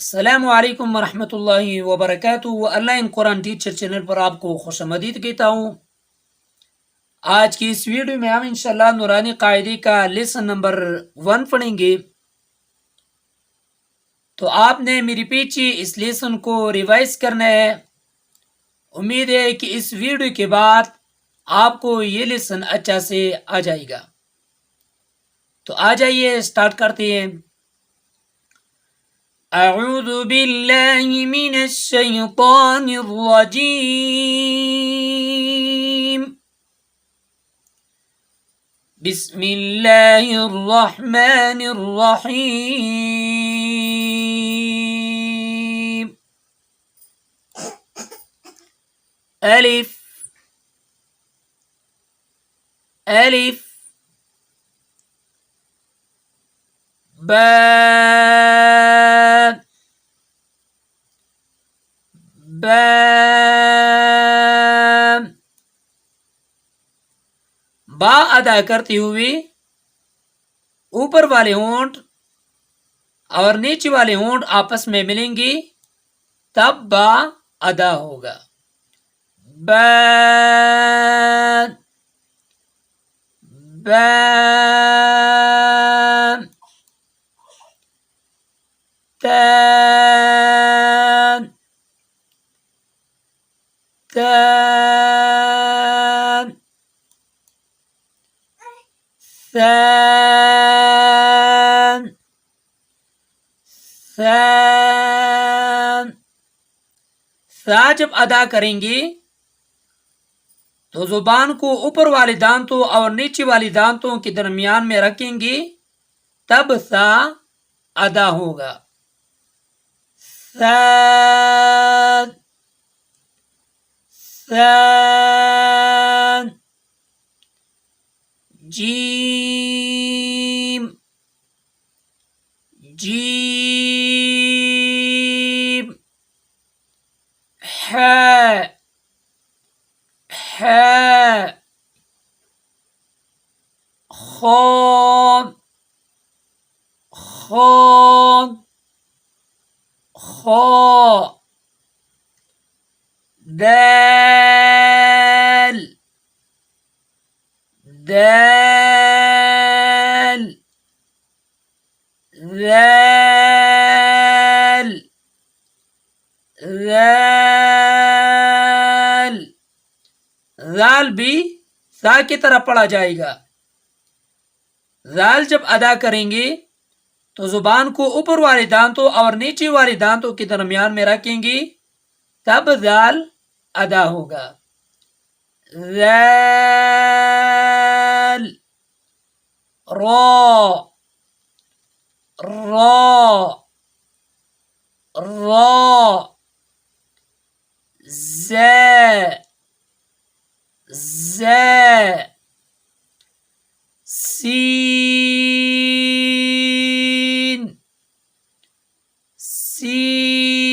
السلام علیکم ورحمۃ اللہ وبرکاتہ. اللہ ان قرآن ٹیچر چینل پر آپ کو خوش آمدید کہتا ہوں. آج کی اس ویڈیو میں ہم انشاءاللہ نورانی قاعدے کا لیسن نمبر 1 پڑھیں گے. تو آپ نے میری پیچھے اس لیسن کو ریوائز کرنا ہے. امید ہے کہ اس ویڈیو کے بعد آپ کو یہ لیسن اچھا سے آ جائے گا. تو آ جائیے سٹارٹ کرتے ہیں. اعوذ باللہ من الشیطان الرجیم. بسم اللہ الرحمن الرحیم. الف الف با با با ادا کرتے ہوئے اوپر والے ہونٹ اور نیچے والے ہونٹ آپس میں ملیں گے تب با ادا ہوگا. با با تا تا ثا ثا ثا جب ادا کریں گے تو زبان کو اوپر والے دانتوں اور نیچے والی دانتوں کے درمیان میں رکھیں گے تب ثا ادا ہوگا. ثا ثا جیم جیم حاء حاء خاء خاء خاء دال دال ذال ذال ذال بھی ثا کی طرح پڑھا جائے گا. ذال جب ادا کریں گے تو زبان کو اوپر والے دانتوں اور نیچے والے دانتوں کے درمیان میں رکھیں گے تب ذال ادا ہوگا. ذال را را را زا زا سین سین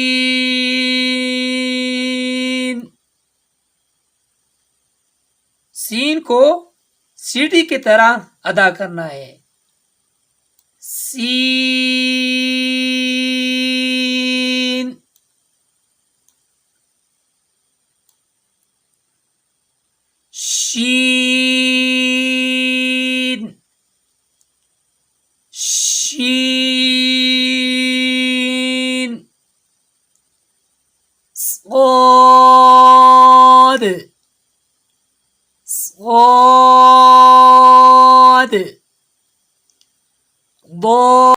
سین کو سیٹی کی طرح ادا کرنا ہے. سین شین شین صاد صاد ضاد